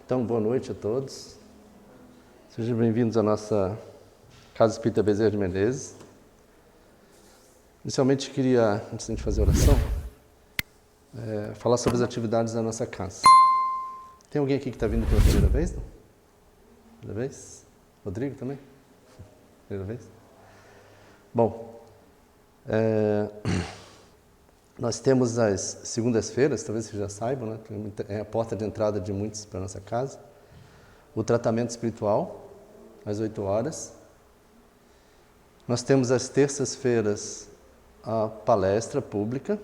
Então, boa noite a todos. Sejam bem-vindos à nossa Casa Espírita Bezerra de Menezes. Inicialmente, queria, antes de a gente fazer a oração, falar sobre as atividades da nossa casa. Tem alguém aqui que está vindo pela primeira vez? Não? Primeira vez? Rodrigo também? Primeira vez? Bom, nós temos as segundas-feiras, talvez vocês já saibam, né? É a porta de entrada de muitos para a nossa casa. O tratamento espiritual, às 8 horas. Nós temos às terças-feiras a palestra pública,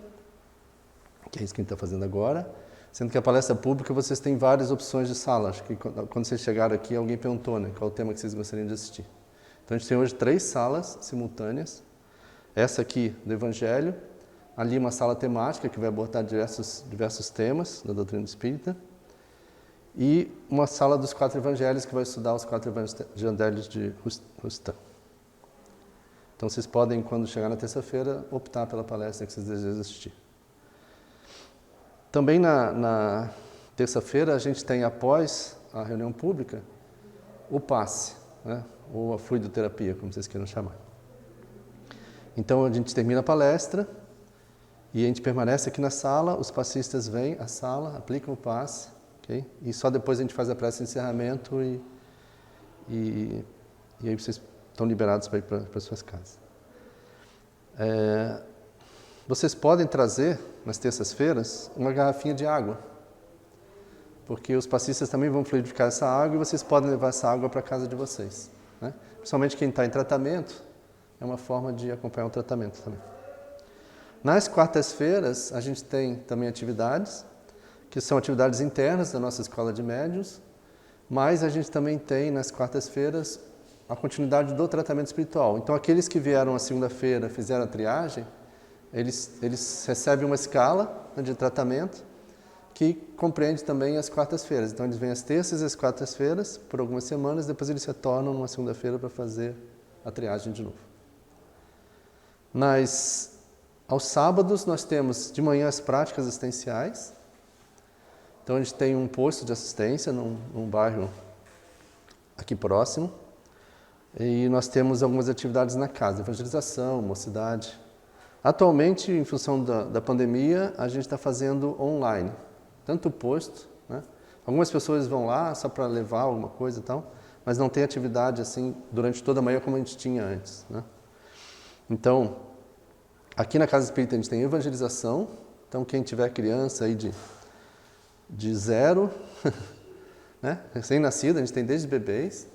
que é isso que a gente está fazendo agora. Sendo que a palestra pública vocês têm várias opções de sala. Acho que quando vocês chegaram aqui, alguém perguntou, né, qual o tema que vocês gostariam de assistir. Então a gente tem hoje 3 salas simultâneas. Essa aqui do Evangelho, ali uma sala temática que vai abordar diversos temas da doutrina espírita. E uma sala dos 4 evangelhos que vai estudar os 4 evangelhos de Rustam. Então vocês podem, quando chegar na terça-feira, optar pela palestra que vocês desejam assistir. Também na terça-feira a gente tem, após a reunião pública, o passe, né? Ou a fluidoterapia, como vocês queiram chamar. Então a gente termina a palestra e a gente permanece aqui na sala, os passistas vêm à sala, aplicam o passe, okay? E só depois a gente faz a prece de encerramento e aí vocês estão liberados para ir para suas casas. Vocês podem trazer, nas terças-feiras, uma garrafinha de água, porque os passistas também vão fluidificar essa água e vocês podem levar essa água para a casa de vocês, né? Principalmente quem está em tratamento, é uma forma de acompanhar o tratamento também. Nas quartas-feiras, a gente tem também atividades, que são atividades internas da nossa escola de médiuns, mas a gente também tem, nas quartas-feiras, a continuidade do tratamento espiritual. Então, aqueles que vieram na segunda-feira, fizeram a triagem, eles recebem uma escala, né, de tratamento que compreende também as quartas-feiras. Então, eles vêm às terças e às quartas-feiras por algumas semanas, depois eles retornam numa segunda-feira para fazer a triagem de novo. Aos sábados, nós temos de manhã as práticas assistenciais. Então, a gente tem um posto de assistência num bairro aqui próximo. E nós temos algumas atividades na casa, evangelização, mocidade. Atualmente, em função da pandemia, a gente está fazendo online, tanto o posto, né? Algumas pessoas vão lá só para levar alguma coisa e tal, mas não tem atividade assim durante toda a manhã como a gente tinha antes, né? Então, aqui na Casa Espírita a gente tem evangelização, então quem tiver criança aí de 0, né? Recém-nascido, a gente tem desde bebês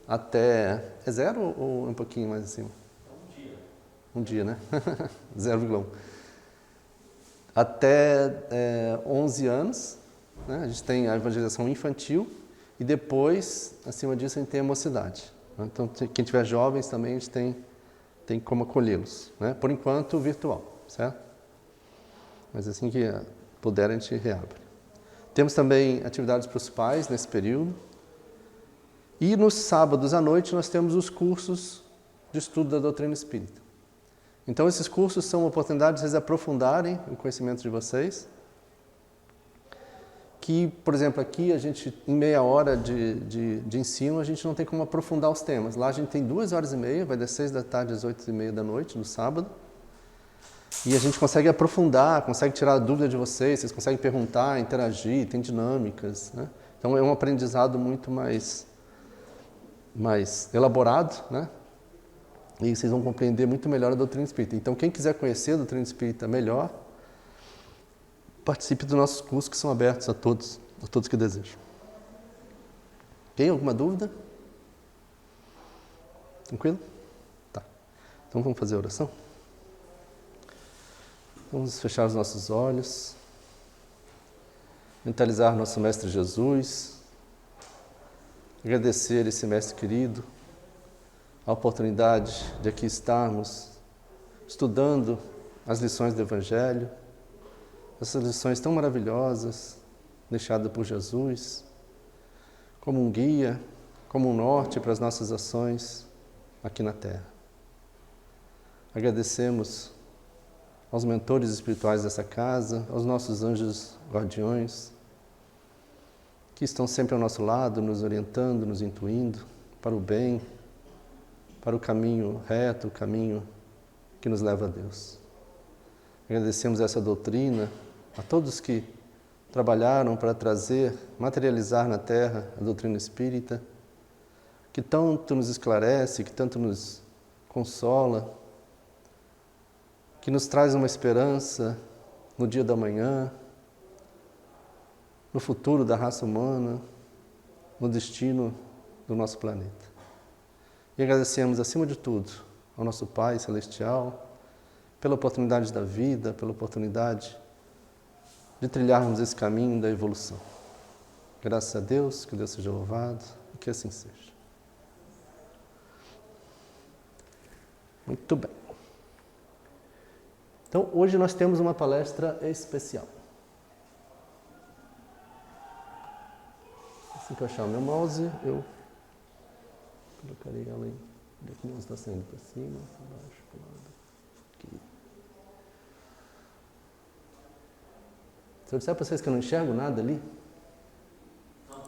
até... É 0 ou um pouquinho mais acima? Um dia, né? 0,1. Até 11 anos, né? A gente tem a evangelização infantil e depois, acima disso, a gente tem a mocidade, né? Então, quem tiver jovens também, a gente tem como acolhê-los, né? Por enquanto, virtual, certo? Mas assim que puder, a gente reabre. Temos também atividades para os pais nesse período. E nos sábados à noite nós temos os cursos de estudo da doutrina espírita. Então esses cursos são uma oportunidade de vocês aprofundarem o conhecimento de vocês. Que, por exemplo, aqui a gente, em meia hora de ensino, a gente não tem como aprofundar os temas. Lá a gente tem 2h30, vai das 6 da tarde às 8h30 da noite, no sábado. E a gente consegue aprofundar, consegue tirar a dúvida de vocês conseguem perguntar, interagir, tem dinâmicas, né? Então é um aprendizado muito mais elaborado, né? E vocês vão compreender muito melhor a doutrina espírita. Então, quem quiser conhecer a doutrina espírita melhor, participe dos nossos cursos que são abertos a todos que desejam. Tem alguma dúvida? Tranquilo? Tá. Então, vamos fazer a oração? Vamos fechar os nossos olhos, mentalizar nosso Mestre Jesus, agradecer esse Mestre querido, a oportunidade de aqui estarmos estudando as lições do Evangelho, essas lições tão maravilhosas deixadas por Jesus, como um guia, como um norte para as nossas ações aqui na Terra. Agradecemos aos mentores espirituais dessa casa, aos nossos anjos guardiões, que estão sempre ao nosso lado, nos orientando, nos intuindo para o bem, para o caminho reto, o caminho que nos leva a Deus. Agradecemos essa doutrina a todos que trabalharam para trazer, materializar na Terra a doutrina espírita, que tanto nos esclarece, que tanto nos consola, que nos traz uma esperança no dia da manhã, no futuro da raça humana, no destino do nosso planeta. E agradecemos, acima de tudo, ao nosso Pai Celestial, pela oportunidade da vida, pela oportunidade de trilharmos esse caminho da evolução. Graças a Deus, que Deus seja louvado e que assim seja. Muito bem. Então, hoje nós temos uma palestra especial. Assim que eu achar o meu mouse, eu colocarei ela em... O mouse está saindo para cima, para baixo, para o lado. Aqui. Se eu disser para vocês que eu não enxergo nada ali? Não.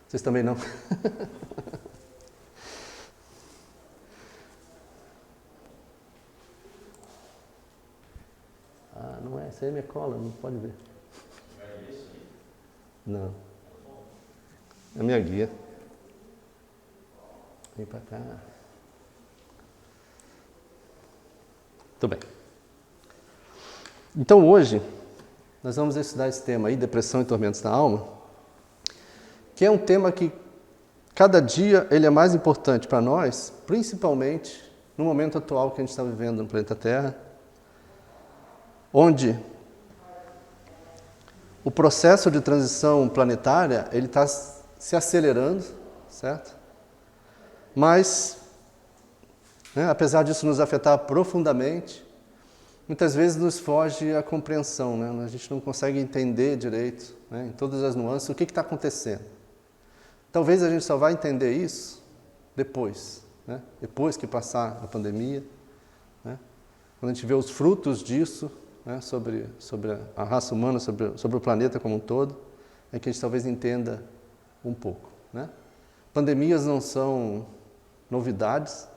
Vocês também não? Ah, não é. Essa aí é minha cola, não pode ver. Não. É a minha guia. Vem para cá. Muito bem. Então hoje nós vamos estudar esse tema aí, depressão e tormentos da alma, que é um tema que cada dia ele é mais importante para nós, principalmente no momento atual que a gente está vivendo no planeta Terra, onde o processo de transição planetária ele está se acelerando, certo? Mas, apesar disso nos afetar profundamente, muitas vezes nos foge a compreensão, né? A gente não consegue entender direito, em todas as nuances, o que está acontecendo. Talvez a gente só vai entender isso depois, depois que passar a pandemia, quando a gente vê os frutos disso, sobre a raça humana, sobre o planeta como um todo, é que a gente talvez entenda um pouco. Pandemias não são novidades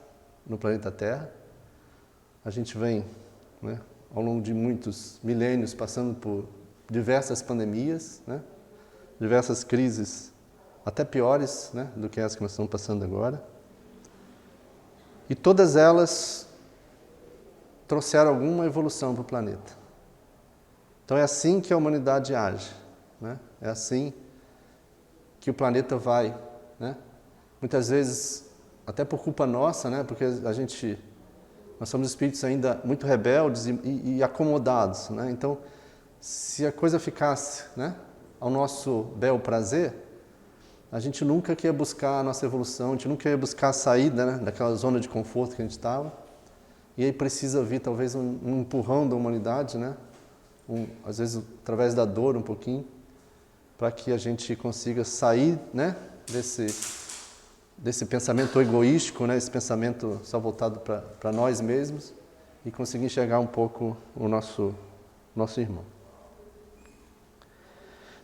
no planeta Terra. A gente vem, ao longo de muitos milênios, passando por diversas pandemias, diversas crises, até piores do que essa que nós estamos passando agora. E todas elas trouxeram alguma evolução para o planeta. Então é assim que a humanidade age, é assim que o planeta vai, muitas vezes até por culpa nossa, porque nós somos espíritos ainda muito rebeldes e acomodados, Então, se a coisa ficasse, ao nosso bel prazer, a gente nunca quer buscar a nossa evolução, a gente nunca ia buscar a saída, daquela zona de conforto que a gente estava. E aí precisa vir talvez um empurrão da humanidade, às vezes através da dor um pouquinho, para que a gente consiga sair, desse pensamento egoístico, esse pensamento só voltado para nós mesmos, e conseguir enxergar um pouco o nosso irmão.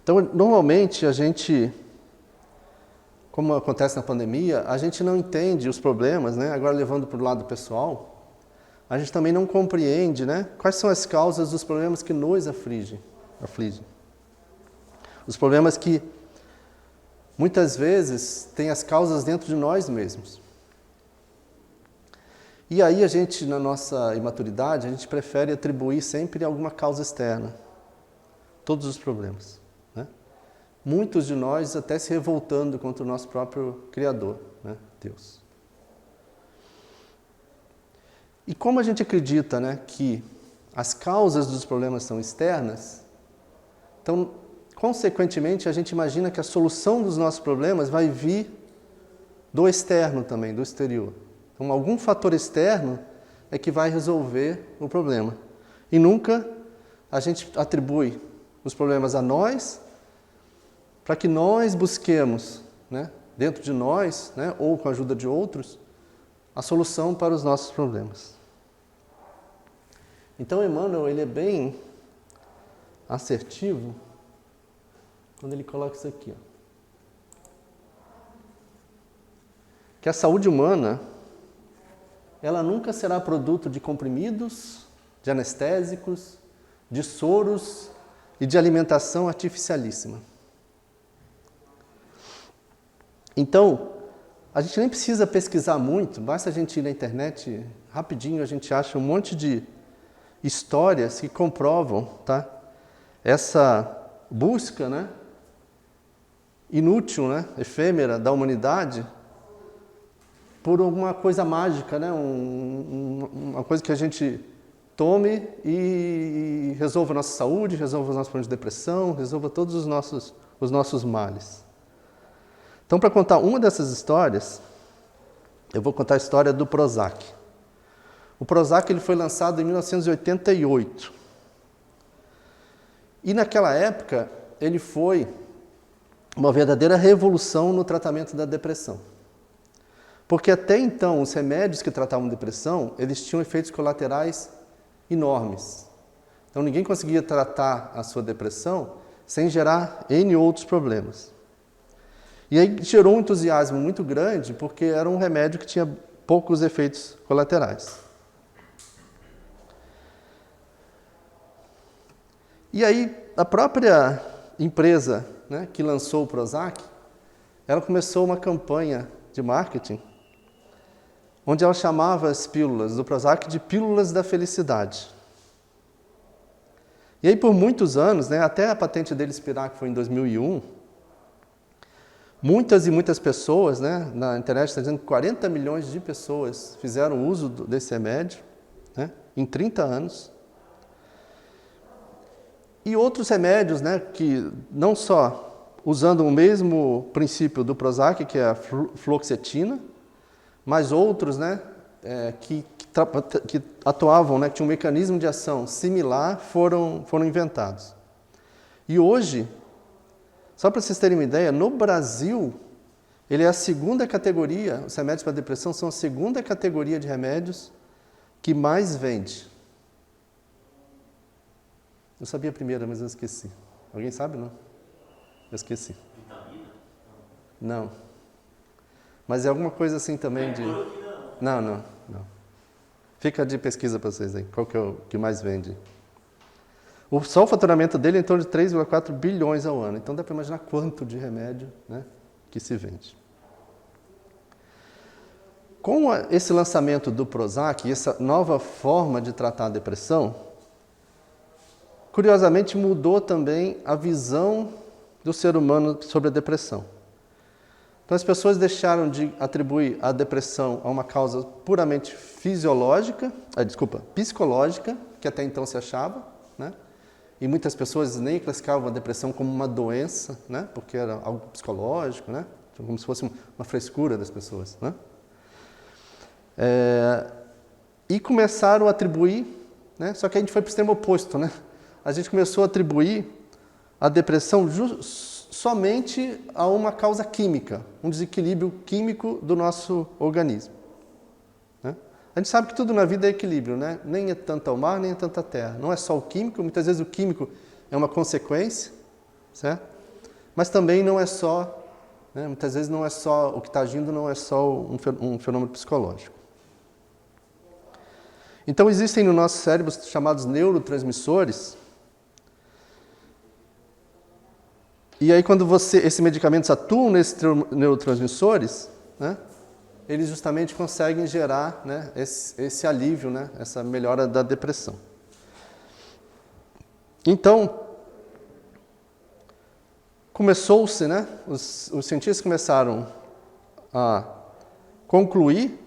Então, normalmente a gente, como acontece na pandemia, a gente não entende os problemas, agora levando para o lado pessoal, a gente também não compreende, quais são as causas dos problemas que nos afligem. Os problemas que muitas vezes têm as causas dentro de nós mesmos. E aí a gente, na nossa imaturidade, a gente prefere atribuir sempre alguma causa externa. Todos os problemas. Muitos de nós até se revoltando contra o nosso próprio Criador, Deus. E como a gente acredita, que as causas dos problemas são externas, então, consequentemente, a gente imagina que a solução dos nossos problemas vai vir do externo também, do exterior. Então, algum fator externo é que vai resolver o problema. E nunca a gente atribui os problemas a nós, para que nós busquemos, dentro de nós, ou com a ajuda de outros, a solução para os nossos problemas. Então, Emmanuel, ele é bem assertivo quando ele coloca isso aqui, ó, que a saúde humana, ela nunca será produto de comprimidos, de anestésicos, de soros e de alimentação artificialíssima. Então, a gente nem precisa pesquisar muito, basta a gente ir na internet, rapidinho a gente acha um monte de histórias que comprovam, tá, essa busca, né, inútil, né, efêmera da humanidade por alguma coisa mágica, né, uma coisa que a gente tome e resolva a nossa saúde, resolva os nossos problemas de depressão, resolva todos os nossos males. Então, para contar uma dessas histórias, eu vou contar a história do Prozac. O Prozac ele foi lançado em 1988. E naquela época, ele foi uma verdadeira revolução no tratamento da depressão. Porque até então, os remédios que tratavam depressão, eles tinham efeitos colaterais enormes. Então, ninguém conseguia tratar a sua depressão sem gerar N outros problemas. E aí gerou um entusiasmo muito grande, porque era um remédio que tinha poucos efeitos colaterais. E aí, a própria empresa, né, que lançou o Prozac, ela começou uma campanha de marketing, onde ela chamava as pílulas do Prozac de pílulas da felicidade. E aí, por muitos anos, né, até a patente dele expirar, que foi em 2001, muitas e muitas pessoas, né, na internet está dizendo que 40 milhões de pessoas fizeram uso desse remédio, né, em 30 anos. E outros remédios, né, que não só usando o mesmo princípio do Prozac, que é a fluoxetina, mas outros, né, que atuavam, né, que tinham um mecanismo de ação similar, foram inventados. E hoje, só para vocês terem uma ideia, no Brasil, ele é a segunda categoria, os remédios para depressão são a segunda categoria de remédios que mais vende. Eu sabia a primeira, mas eu esqueci. Alguém sabe, não? Eu esqueci. Vitamina? Não. Mas é alguma coisa assim também de... Não. Fica de pesquisa para vocês aí. Qual que é o que mais vende? Só o faturamento dele é em torno de 3,4 bilhões ao ano. Então dá para imaginar quanto de remédio, né, que se vende. Com esse lançamento do Prozac e essa nova forma de tratar a depressão, curiosamente mudou também a visão do ser humano sobre a depressão. Então as pessoas deixaram de atribuir a depressão a uma causa puramente psicológica, que até então se achava, né? E muitas pessoas nem classificavam a depressão como uma doença, né? Porque era algo psicológico, né? Como se fosse uma frescura das pessoas, né? E começaram a atribuir, né? Só que a gente foi para o extremo oposto, né? A gente começou a atribuir a depressão somente a uma causa química, um desequilíbrio químico do nosso organismo, né? A gente sabe que tudo na vida é equilíbrio, né? Nem é tanto ao mar, nem é tanto à terra. Não é só o químico, muitas vezes o químico é uma consequência, certo? Mas também não é só, né? Muitas vezes não é só, o que está agindo não é só um fenômeno psicológico. Então existem no nosso cérebro chamados neurotransmissores. E aí quando esses medicamentos atuam nesses neurotransmissores, né, eles justamente conseguem gerar, né, esse alívio, né, essa melhora da depressão. Então, começou-se, né, os cientistas começaram a concluir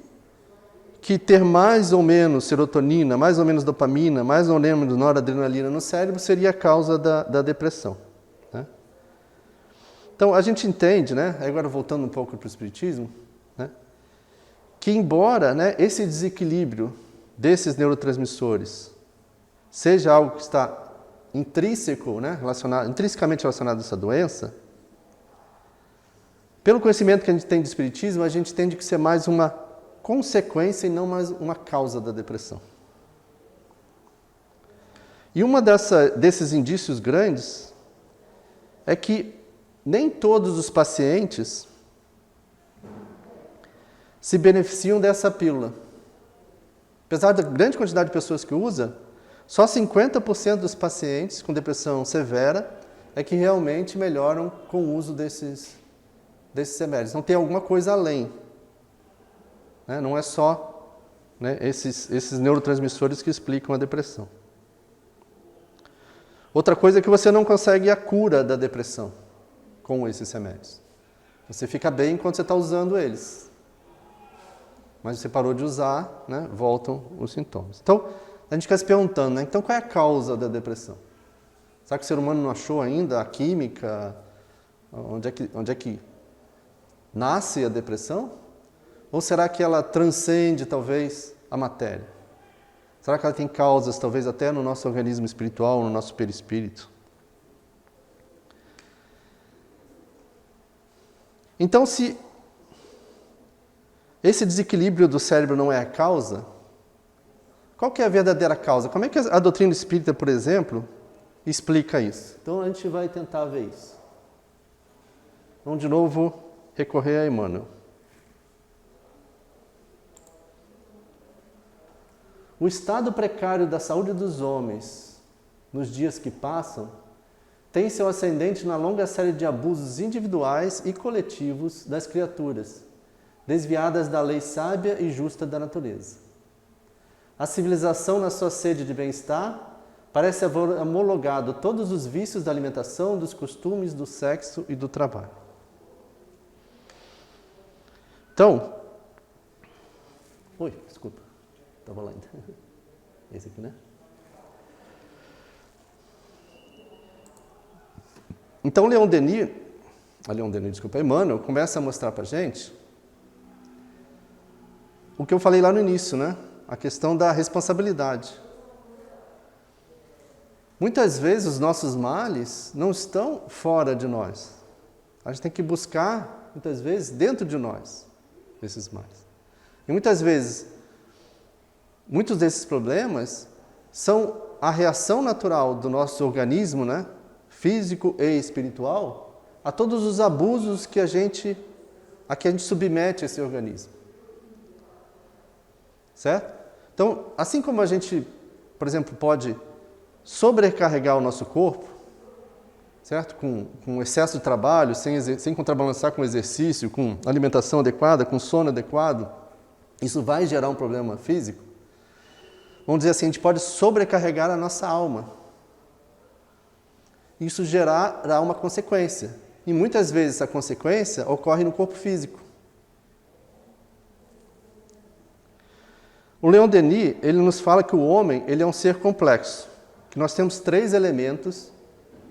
que ter mais ou menos serotonina, mais ou menos dopamina, mais ou menos noradrenalina no cérebro seria a causa da depressão, né? Então, a gente entende, né, agora voltando um pouco para o espiritismo, né, que embora, né, esse desequilíbrio desses neurotransmissores seja algo que está intrínseco, né, intrinsecamente relacionado a essa doença, pelo conhecimento que a gente tem de espiritismo, a gente entende que isso é mais uma consequência e não mais uma causa da depressão. E uma desses indícios grandes é que nem todos os pacientes se beneficiam dessa pílula. Apesar da grande quantidade de pessoas que usa, só 50% dos pacientes com depressão severa é que realmente melhoram com o uso desses remédios. Não tem alguma coisa além. Né? Não é só, né, esses neurotransmissores que explicam a depressão. Outra coisa é que você não consegue a cura da depressão com esses remédios. Você fica bem quando você está usando eles. Mas você parou de usar, né, voltam os sintomas. Então, a gente fica se perguntando, né, então qual é a causa da depressão? Será que o ser humano não achou ainda a química? Onde é que nasce a depressão? Ou será que ela transcende, talvez, a matéria? Será que ela tem causas, talvez, até no nosso organismo espiritual, no nosso perispírito? Então, se esse desequilíbrio do cérebro não é a causa, qual que é a verdadeira causa? Como é que a doutrina espírita, por exemplo, explica isso? Então, a gente vai tentar ver isso. Vamos, de novo, recorrer a Emmanuel. O estado precário da saúde dos homens, nos dias que passam, tem seu ascendente na longa série de abusos individuais e coletivos das criaturas, desviadas da lei sábia e justa da natureza. A civilização, na sua sede de bem-estar, parece haver homologado todos os vícios da alimentação, dos costumes, do sexo e do trabalho. Então, desculpa, estava lá ainda. Esse aqui, né? Então, Emmanuel começa a mostrar para a gente o que eu falei lá no início, né? A questão da responsabilidade. Muitas vezes os nossos males não estão fora de nós. A gente tem que buscar, muitas vezes, dentro de nós, esses males. E muitas vezes, muitos desses problemas são a reação natural do nosso organismo, né? Físico e espiritual, a todos os abusos a que a gente submete esse organismo. Certo? Então, assim como a gente, por exemplo, pode sobrecarregar o nosso corpo, certo? Com excesso de trabalho, sem contrabalançar com exercício, com alimentação adequada, com sono adequado, isso vai gerar um problema físico. Vamos dizer assim, a gente pode sobrecarregar a nossa alma. Isso gerará uma consequência. E muitas vezes essa consequência ocorre no corpo físico. O Leon Denis, ele nos fala que o homem, ele é um ser complexo, que nós temos 3 elementos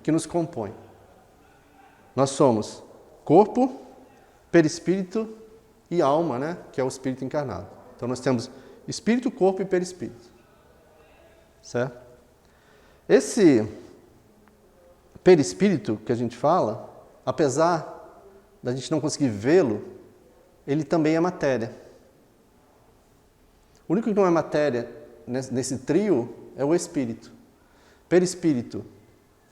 que nos compõem. Nós somos corpo, perispírito e alma, né? Que é o espírito encarnado. Então nós temos espírito, corpo e perispírito. Certo? Esse perispírito que a gente fala, apesar da gente não conseguir vê-lo, ele também é matéria. O único que não é matéria nesse trio é o espírito. Perispírito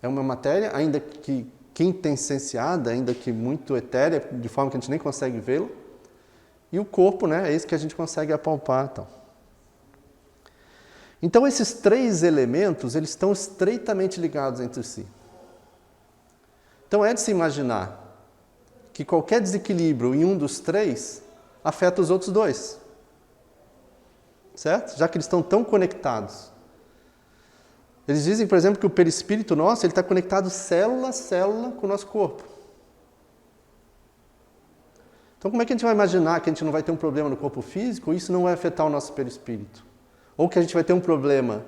é uma matéria, ainda que quintessenciada, ainda que muito etérea, de forma que a gente nem consegue vê-lo. E o corpo, né, é esse que a gente consegue apalpar. Então, esses 3 elementos, eles estão estreitamente ligados entre si. Então, é de se imaginar que qualquer desequilíbrio em um dos 3 afeta os outros 2. Certo? Já que eles estão tão conectados. Eles dizem, por exemplo, que o perispírito nosso ele está conectado célula a célula com o nosso corpo. Então, como é que a gente vai imaginar que a gente não vai ter um problema no corpo físico e isso não vai afetar o nosso perispírito? Ou que a gente vai ter um problema,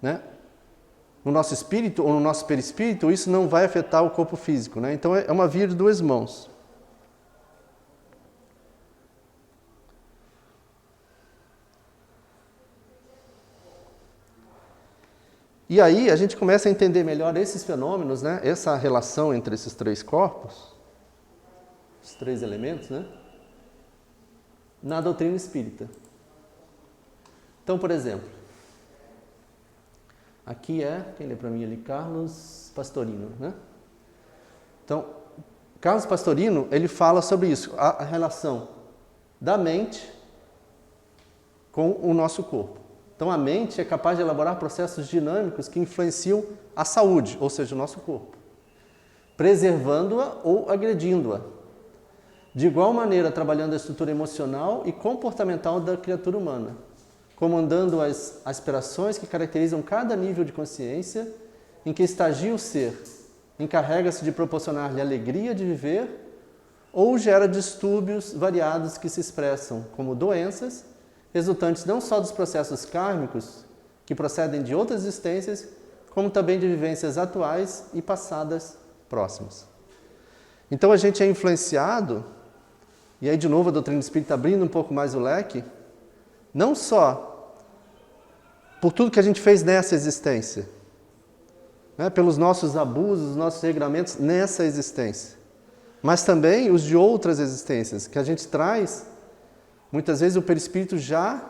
né, no nosso espírito ou no nosso perispírito e isso não vai afetar o corpo físico, né? Então, é uma via de 2 mãos. E aí a gente começa a entender melhor esses fenômenos, né? Essa relação entre esses 3 corpos, os 3 elementos, né? Na doutrina espírita. Então, por exemplo, aqui quem lê para mim ali? Carlos Pastorino, né? Então, Carlos Pastorino, ele fala sobre isso, a relação da mente com o nosso corpo. Então, a mente é capaz de elaborar processos dinâmicos que influenciam a saúde, ou seja, o nosso corpo, preservando-a ou agredindo-a. De igual maneira, trabalhando a estrutura emocional e comportamental da criatura humana, comandando as aspirações que caracterizam cada nível de consciência em que estagia o ser, encarrega-se de proporcionar-lhe alegria de viver ou gera distúrbios variados que se expressam como doenças, resultantes não só dos processos kármicos, que procedem de outras existências, como também de vivências atuais e passadas próximas. Então a gente é influenciado, e aí de novo a doutrina espírita abrindo um pouco mais o leque, não só por tudo que a gente fez nessa existência, né, pelos nossos abusos, os nossos regramentos nessa existência, mas também os de outras existências, que a gente traz, muitas vezes o perispírito já,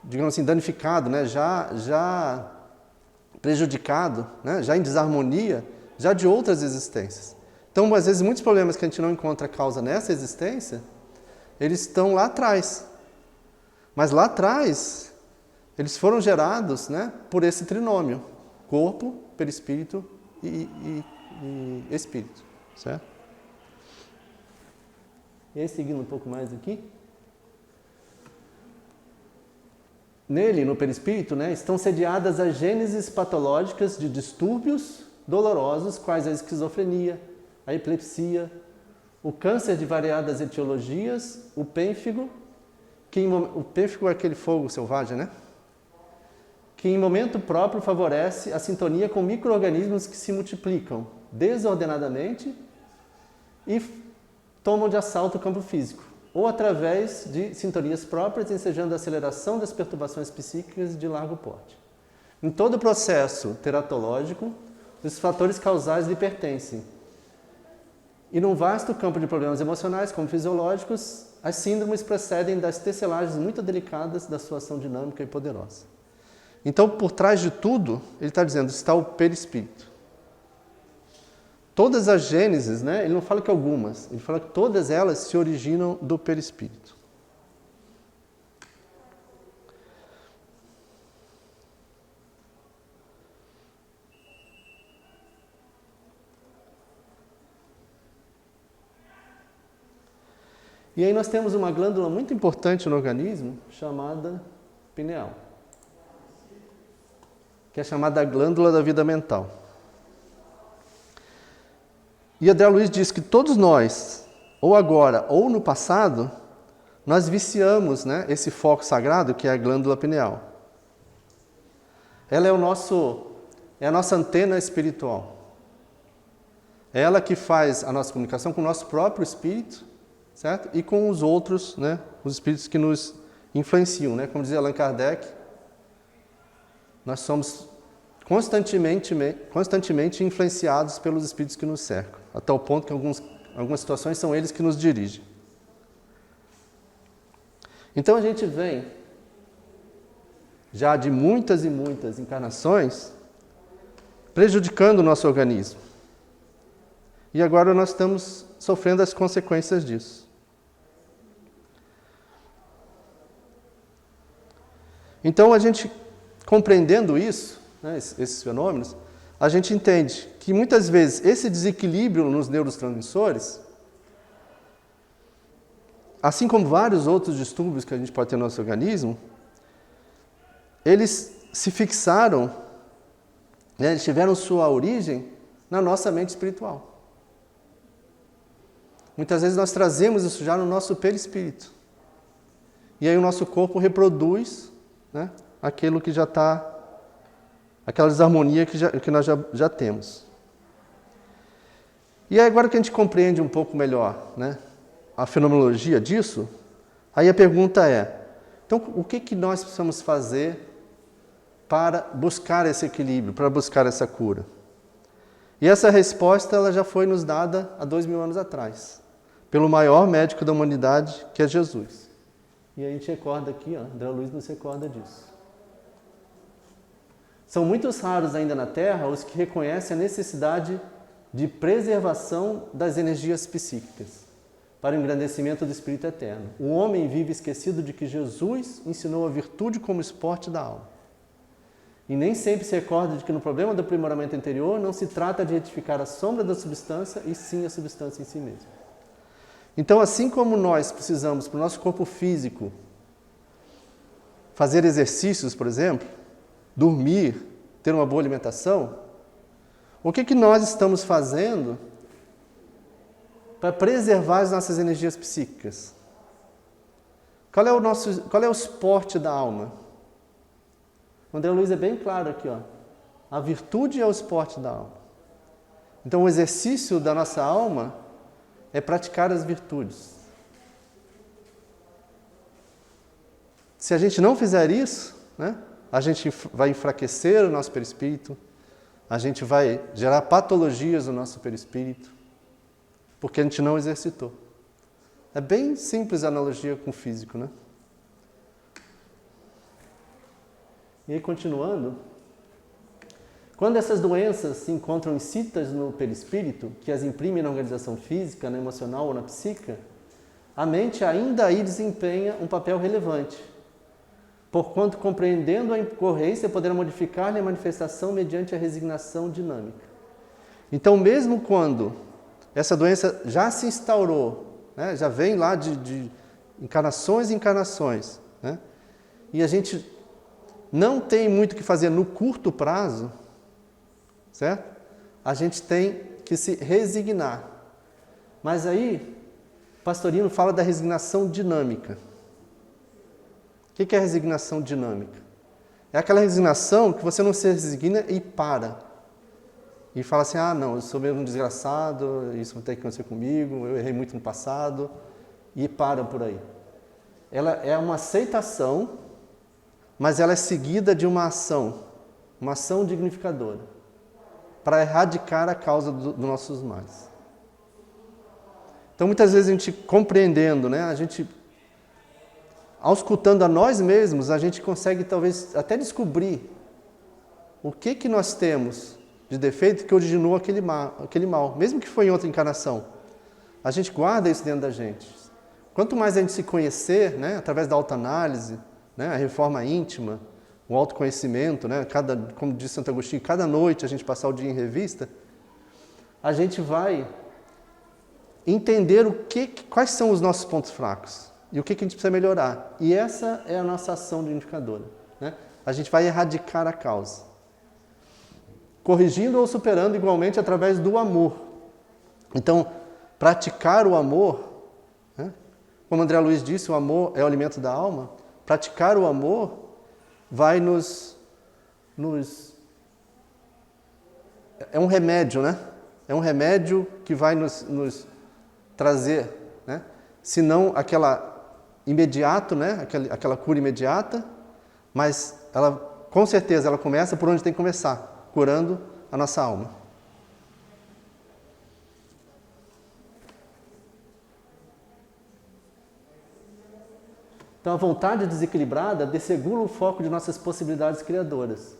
digamos assim, danificado, né, já prejudicado, né, já em desarmonia, já de outras existências. Então, às vezes, muitos problemas que a gente não encontra causa nessa existência, eles estão lá atrás. Mas lá atrás, eles foram gerados, né, por esse trinômio: corpo, perispírito e espírito, certo? E aí, seguindo um pouco mais aqui. Nele, no perispírito, né, estão sediadas as gêneses patológicas de distúrbios dolorosos, quais a esquizofrenia, a epilepsia, o câncer de variadas etiologias, o pênfigo, o pênfigo é aquele fogo selvagem, né? Que em momento próprio favorece a sintonia com micro-organismos que se multiplicam desordenadamente e tomam de assalto o campo físico, ou através de sintonias próprias, ensejando a aceleração das perturbações psíquicas de largo porte. Em todo o processo teratológico, os fatores causais lhe pertencem. E num vasto campo de problemas emocionais, como fisiológicos, as síndromes procedem das tecelagens muito delicadas da sua ação dinâmica e poderosa. Então, por trás de tudo, ele está dizendo, está o perispírito. Todas as gêneses, né, ele não fala que algumas, ele fala que todas elas se originam do perispírito. E aí nós temos uma glândula muito importante no organismo, chamada pineal, que é chamada glândula da vida mental. E André Luiz diz que todos nós, ou agora ou no passado, nós viciamos, né, esse foco sagrado que é a glândula pineal. Ela é a nossa antena espiritual. É ela que faz a nossa comunicação com o nosso próprio espírito, certo? E com os outros, né, os espíritos que nos influenciam, né? Como dizia Allan Kardec, nós somos constantemente influenciados pelos espíritos que nos cercam, até o ponto que algumas situações são eles que nos dirigem. Então a gente vem, já de muitas e muitas encarnações, prejudicando o nosso organismo. E agora nós estamos sofrendo as consequências disso. Então a gente, compreendendo isso, né, esses fenômenos, a gente entende que muitas vezes esse desequilíbrio nos neurotransmissores, assim como vários outros distúrbios que a gente pode ter no nosso organismo, eles se fixaram, né, eles tiveram sua origem na nossa mente espiritual. Muitas vezes nós trazemos isso já no nosso perispírito. E aí o nosso corpo reproduz, né, aquilo que já está, aquela desarmonia que nós já temos. E aí, agora que a gente compreende um pouco melhor, né, a fenomenologia disso, aí a pergunta é, então o que nós precisamos fazer para buscar esse equilíbrio, para buscar essa cura? E essa resposta ela já foi nos dada há 2000 anos atrás, pelo maior médico da humanidade, que é Jesus. E a gente recorda aqui, André Luiz nos recorda disso. São muitos raros ainda na Terra os que reconhecem a necessidade de preservação das energias psíquicas, para o engrandecimento do Espírito Eterno. O homem vive esquecido de que Jesus ensinou a virtude como esporte da alma. E nem sempre se recorda de que no problema do aprimoramento interior não se trata de retificar a sombra da substância, e sim a substância em si mesma. Então, assim como nós precisamos, para o nosso corpo físico, fazer exercícios, por exemplo, dormir, ter uma boa alimentação, o que nós estamos fazendo para preservar as nossas energias psíquicas? Qual é o esporte da alma? O André Luiz é bem claro aqui, ó. A virtude é o esporte da alma. Então, o exercício da nossa alma é praticar as virtudes. Se a gente não fizer isso, né, a gente vai enfraquecer o nosso perispírito, a gente vai gerar patologias no nosso perispírito, porque a gente não exercitou. É bem simples a analogia com o físico, né? E aí, continuando, quando essas doenças se encontram insípidas no perispírito, que as imprimem na organização física, na emocional ou na psíquica, a mente ainda aí desempenha um papel relevante, porquanto, compreendendo a incorrência, poderá modificar-lhe a manifestação mediante a resignação dinâmica. Então, mesmo quando essa doença já se instaurou, né, já vem lá de encarnações e encarnações, né, e a gente não tem muito o que fazer no curto prazo, certo? A gente tem que se resignar. Mas aí, Pastorino fala da resignação dinâmica. O que é a resignação dinâmica? É aquela resignação que você não se resigna e para. E fala assim, não, eu sou mesmo um desgraçado, isso vai ter que acontecer comigo, eu errei muito no passado, e para por aí. Ela é uma aceitação, mas ela é seguida de uma ação dignificadora, para erradicar a causa dos nossos males. Então, muitas vezes a gente compreendendo, né, a gente, auscultando a nós mesmos, a gente consegue talvez até descobrir o que nós temos de defeito que originou aquele mal, mesmo que foi em outra encarnação. A gente guarda isso dentro da gente. Quanto mais a gente se conhecer, né, através da autoanálise, né, a reforma íntima, o autoconhecimento, né, como diz Santo Agostinho, cada noite a gente passar o dia em revista, a gente vai entender quais são os nossos pontos fracos e o que a gente precisa melhorar. E essa é a nossa ação dignificadora, né? A gente vai erradicar a causa, corrigindo ou superando igualmente através do amor. Então, praticar o amor, né? Como André Luiz disse, o amor é o alimento da alma. Praticar o amor vai é um remédio, né? É um remédio que vai nos trazer, né? Se não imediato, né? Aquela cura imediata, mas ela, com certeza, ela começa por onde tem que começar, curando a nossa alma. Então, a vontade desequilibrada desregula o foco de nossas possibilidades criadoras.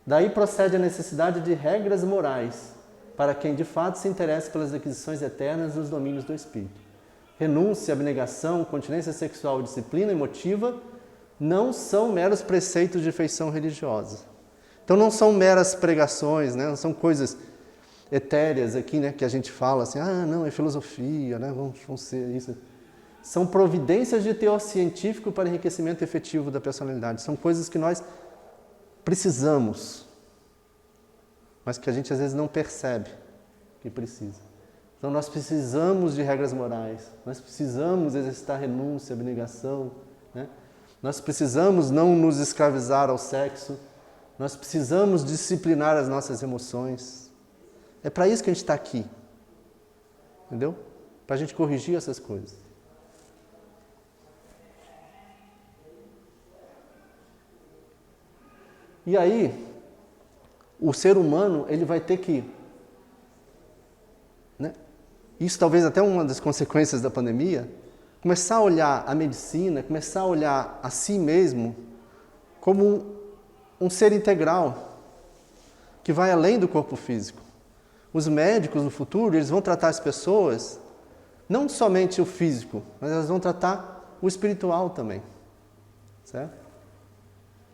Daí procede a necessidade de regras morais, para quem de fato se interessa pelas aquisições eternas dos domínios do espírito. Renúncia, abnegação, continência sexual, disciplina emotiva não são meros preceitos de feição religiosa. Então não são meras pregações, né? Não são coisas etéreas aqui, né? Que a gente fala assim, não, é filosofia, né? Vamos ser isso. São providências de teor científico para enriquecimento efetivo da personalidade. São coisas que nós precisamos, mas que a gente às vezes não percebe que precisa. Então nós precisamos de regras morais, nós precisamos exercitar renúncia, abnegação, né? Nós precisamos não nos escravizar ao sexo, nós precisamos disciplinar as nossas emoções. É para isso que a gente está aqui, entendeu? Para a gente corrigir essas coisas. E aí, o ser humano, ele vai ter que, né, isso talvez até uma das consequências da pandemia, começar a olhar a medicina, começar a olhar a si mesmo como um ser integral, que vai além do corpo físico. Os médicos no futuro, eles vão tratar as pessoas, não somente o físico, mas eles vão tratar o espiritual também. Certo?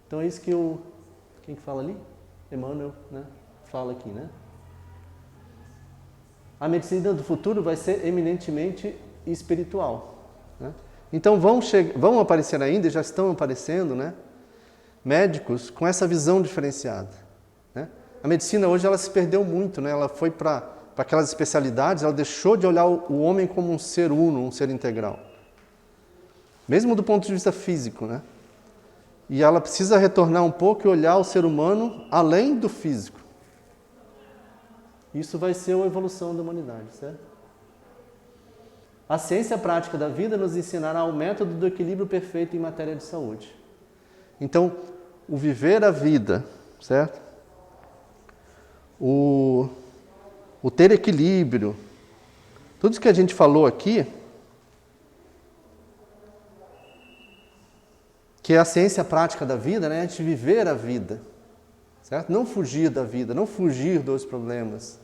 Então é isso que quem que fala ali? Emmanuel, né? Fala aqui, né? A medicina do futuro vai ser eminentemente espiritual. Né? Então vão aparecer ainda, já estão aparecendo, né? Médicos com essa visão diferenciada. Né? A medicina hoje ela se perdeu muito, né? Ela foi para aquelas especialidades, ela deixou de olhar o homem como um ser uno, um ser integral. Mesmo do ponto de vista físico, né? E ela precisa retornar um pouco e olhar o ser humano além do físico. Isso vai ser a evolução da humanidade, certo? A ciência prática da vida nos ensinará o método do equilíbrio perfeito em matéria de saúde. Então, o viver a vida, certo? O ter equilíbrio, tudo isso que a gente falou aqui, que é a ciência prática da vida, né? A gente viver a vida, certo? Não fugir da vida, não fugir dos problemas,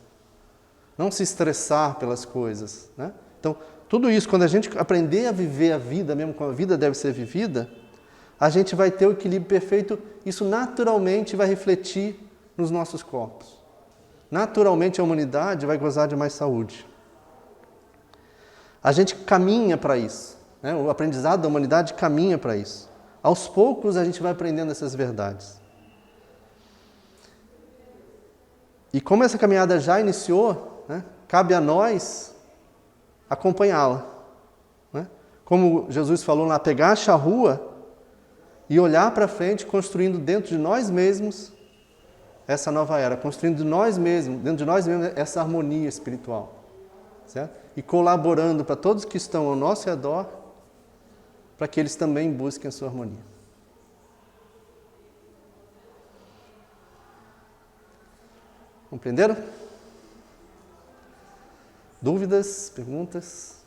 não se estressar pelas coisas, né? Então, tudo isso, quando a gente aprender a viver a vida, mesmo como a vida deve ser vivida, a gente vai ter o equilíbrio perfeito, isso naturalmente vai refletir nos nossos corpos. Naturalmente a humanidade vai gozar de mais saúde. A gente caminha para isso, né? O aprendizado da humanidade caminha para isso. Aos poucos a gente vai aprendendo essas verdades. E como essa caminhada já iniciou, né, cabe a nós acompanhá-la. Né? Como Jesus falou lá, pegar a charrua e olhar para frente, construindo dentro de nós mesmos essa nova era, construindo dentro de nós mesmos essa harmonia espiritual. Certo? E colaborando para todos que estão ao nosso redor, para que eles também busquem a sua harmonia. Compreenderam? Dúvidas? Perguntas?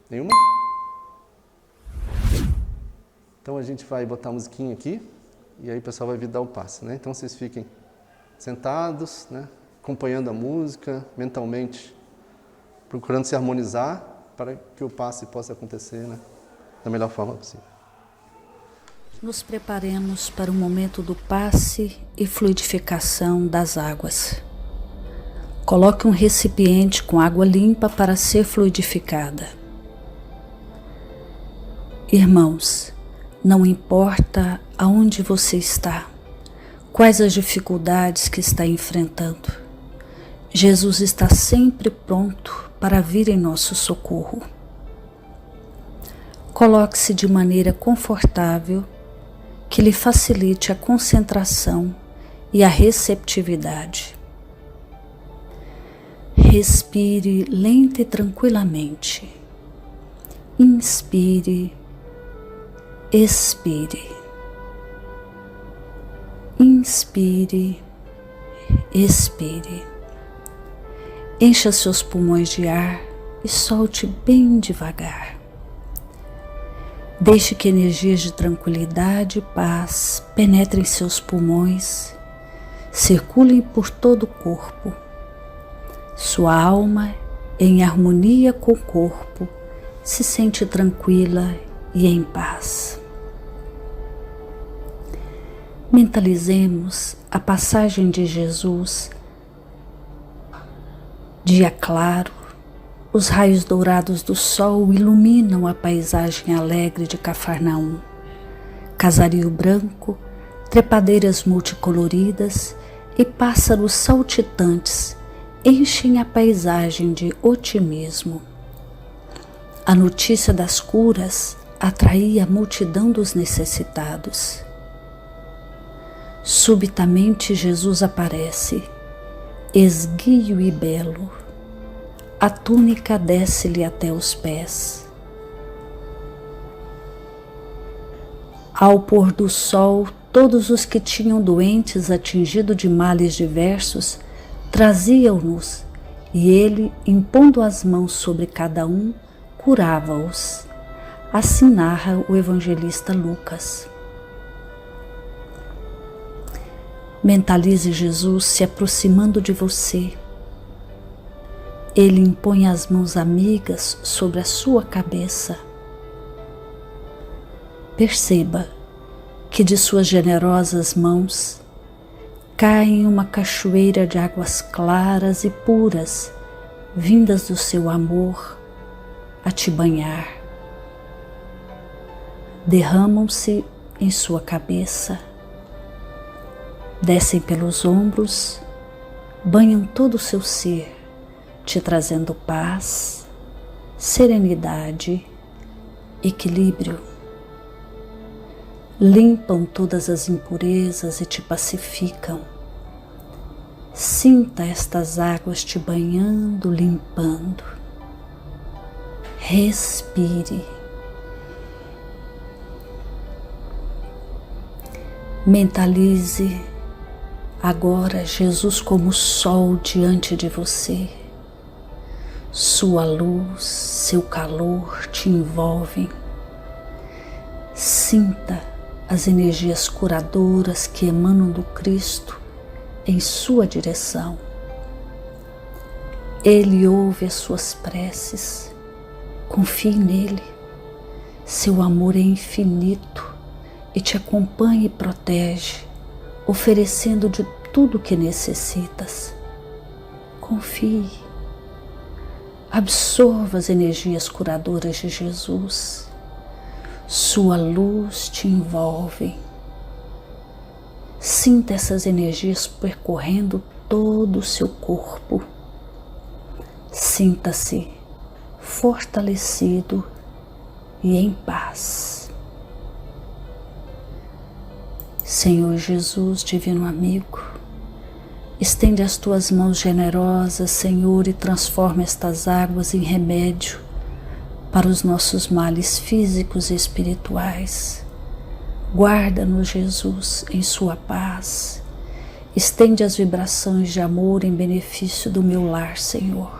Nenhuma? Então a gente vai botar a musiquinha aqui e aí o pessoal vai vir dar o passe, né? Então vocês fiquem sentados, né? Acompanhando a música, mentalmente procurando se harmonizar para que o passe possa acontecer, né? Da melhor forma possível. Nos preparemos para o momento do passe e fluidificação das águas. Coloque um recipiente com água limpa para ser fluidificada. Irmãos, não importa aonde você está, quais as dificuldades que está enfrentando, Jesus está sempre pronto para vir em nosso socorro. Coloque-se de maneira confortável, que lhe facilite a concentração e a receptividade. Respire lenta e tranquilamente. Inspire, expire. Inspire, expire. Encha seus pulmões de ar e solte bem devagar. Deixe que energias de tranquilidade e paz penetrem seus pulmões, circulem por todo o corpo. Sua alma, em harmonia com o corpo, se sente tranquila e em paz. Mentalizemos a passagem de Jesus. Dia claro, os raios dourados do sol iluminam a paisagem alegre de Cafarnaum. Casario branco, trepadeiras multicoloridas e pássaros saltitantes enchem a paisagem de otimismo. A notícia das curas atraía a multidão dos necessitados. Subitamente Jesus aparece, esguio e belo. A túnica desce-lhe até os pés. Ao pôr do sol, todos os que tinham doentes atingidos de males diversos traziam-nos, e ele, impondo as mãos sobre cada um, curava-os. Assim narra o evangelista Lucas. Mentalize Jesus se aproximando de você. Ele impõe as mãos amigas sobre a sua cabeça. Perceba que de suas generosas mãos cai uma cachoeira de águas claras e puras, vindas do seu amor, a te banhar. Derramam-se em sua cabeça, descem pelos ombros, banham todo o seu ser, te trazendo paz, serenidade, equilíbrio. Limpam todas as impurezas e te pacificam. Sinta estas águas te banhando, limpando. Respire. Mentalize agora Jesus como sol diante de você. Sua luz, seu calor te envolvem. Sinta as energias curadoras que emanam do Cristo em sua direção. Ele ouve as suas preces. Confie nele. Seu amor é infinito e te acompanha e protege, oferecendo de tudo o que necessitas. Confie. Absorva as energias curadoras de Jesus. Sua luz te envolve. Sinta essas energias percorrendo todo o seu corpo. Sinta-se fortalecido e em paz. Senhor Jesus, divino amigo, estende as tuas mãos generosas, Senhor, e transforma estas águas em remédio para os nossos males físicos e espirituais. Guarda-nos, Jesus, em sua paz. Estende as vibrações de amor em benefício do meu lar, Senhor.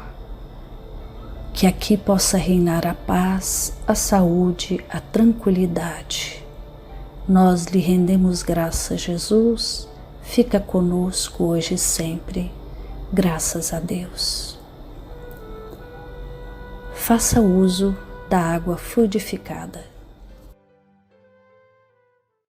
Que aqui possa reinar a paz, a saúde, a tranquilidade. Nós lhe rendemos graças, Jesus. Fica conosco hoje e sempre. Graças a Deus. Faça uso da água fluidificada.